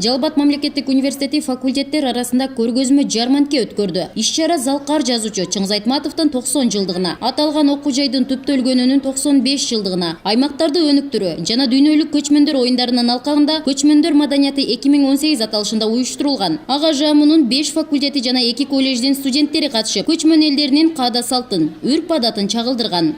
Жалал Абад мамлекеттик университети факультеттер арасында көргөзмө жарманке өткөрдү. Иш-чара Залкар жазуучу Чыңгыз Айтматовдун 90 жылдыгына, аталган окуу жайдын түптөлгөнүнүн 95 жылдыгына, аймактарды өнүктүрүү жана дүйнөлүк көчмөндөр оюндарынын алкагында көчмөндөр маданияты 2018 аталышында уюштурулган. Ага жамунун 5 факультети жана 2 коллеждин студенттери катышып, көчмөн элдеринин каада салтын, үрп-адатын чагылдырган.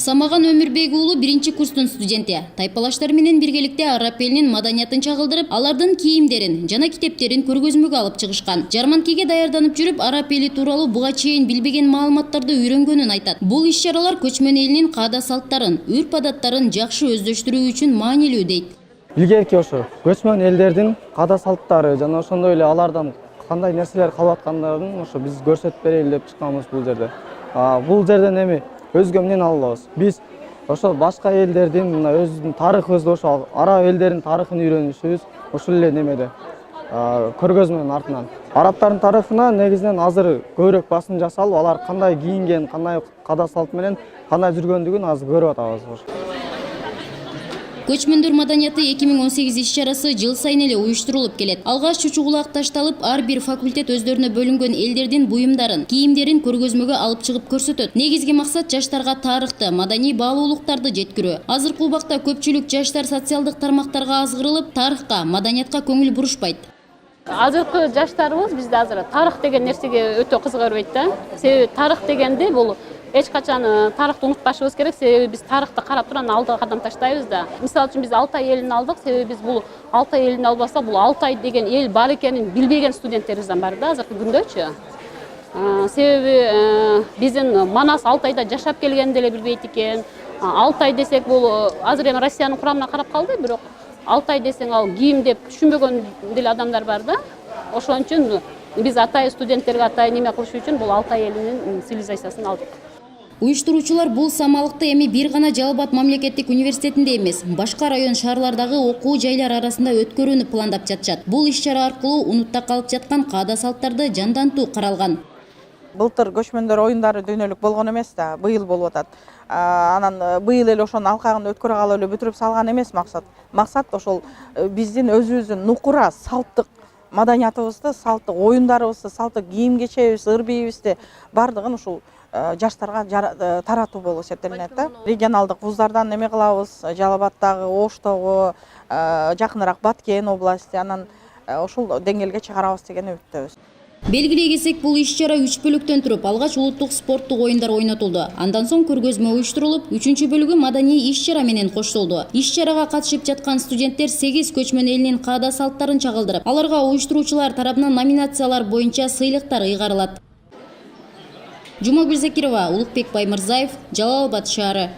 Самаган Өмүрбек уулу 1-курстун студенти. Тайпалаштар менен биргеликте араб элинин маданиятын чагылдырып, алардын кийимдерин жана китептерин көргөзмөгө алып чыгышкан. Жарманкеге даярданып жүрүп, араб эли тууралуу буга чейин билбеген маалыматтарды үйрөнгөнүн айтат. Бул иш-чаралар көчмөн элинин каада салттарын, үрп-адаттарын жакшы өздөштүрүү үчүн маанилүү дейт. Илгерки ошо көчмөн элдердин каада салттары жана ошондой эле алардан кандай нерселер калып аткандарын ошо биз көрсөтүп берели деп чыкканбыз бул жерде. Бул жерден эми өзгө эмнени алабыз? Биз ошо башка элдердин мына өзүбүздүн тарыхыбызды, ошо араб элдеринин тарыхын үйрөнүшүбүз ушул эле немеде көргөзмөнүн артынан. Арабтардын тарыхына негизинен азыр көбүрөөк басым жасалып, алар кандай кийинген, кандай каада салт менен кандай жүргөндүгүн азыр көрүп атабыз. Көчмөндөр маданияты 2018 иш-чарасы жыл сайын эле уюштурулуп келет. Алгач чучугулак ташталып, ар бир факультет өздөрүнө бөлүнгөн элдердин буюмдарын, кийимдерин көргөзмөгө алып чыгып көрсөтөт. Негизги максат жаштарга тарыхты, маданий баалуулуктарды жеткирүү. Азыркы убакта көпчүлүк жаштар социалдык тармактарга азгырылып, тарыхка, маданиятка көңүл бурушпайт. Азыркы жаштарыбыз бизде азыр тарых деген нерсеге өтө кызыгырбайт да. Себеби тарых дегенде бул эч качан тарыхты унутпашыбыз керек, себеби биз тарыхты карап туран алдыга кадам таштайбыз да. Мисалы үчүн биз Алтай элин алдык, себеби биз бул Алтай элин албасак, бул Алтай деген эл бар экенин билбеген студенттерибиз бар да азыркы күндөчү. Себеби биздин Манас Алтайда жашап келгенин деле билбейт экен. Алтай десек бул азыр эми Россиянын курамына карап калды, бирок Алтай десең ал кийим деп түшүнбөгөн деле адамдар бар да. Ошон үчүн биз атай студенттерге атай неме кылыш үчүн бул Алтай элинин цивилизациясын алдык. Уюштуруучулар бул самалыкты эми бир гана Жалал Абад мамлекеттик университетинде эмес, башка район шаарлардагы окуу жайлар арасында өткөрүүнү пландап жатышат. Бул иш-чара аркылуу унутта калып жаткан каада салттарды жандантуу каралган. Былтыр көчмөндөр оюндары дүйнөлүк болгон эмес да, быйыл болуп атат. Анан быйыл эле ошонун алкагында өткөрө калып эле бүтүрүп салган эмес максат. Максат ошол биздин өзүбүздүн нукура, салттык маданиятыбызды, салттык оюндарыбызды, салттык кийим кечебибизди, ыр бийибизди бардыгын ушул жаштарга таратуу болуп эсептелинет да. Регионалдык вуздардан неме кылабыз, Жалал Абадтагы, Оштогу, жакыныраак Баткен области, анан ушул деңгээлге чыгарабыз деген үмүттөбүз. Белгилей кетсек, бул иш-чара 3 бөлүктөн туруп, алгач улуттук спорттук оюндар ойнотулду. Андан соң көргөзмө уюштурулуп, 3-чү бөлүгү маданий иш-чара менен коштолду. Иш-чарага катышып жаткан студенттер 8 көчмөн элинин каада салттарын чагылдырып, аларга уюштуруучулар тарабынан номинациялар боюнча сыйлыктар ыйгарылат. Жумагүл Закирова, Улукбек Баймырзаев, Жалал Абад шаары.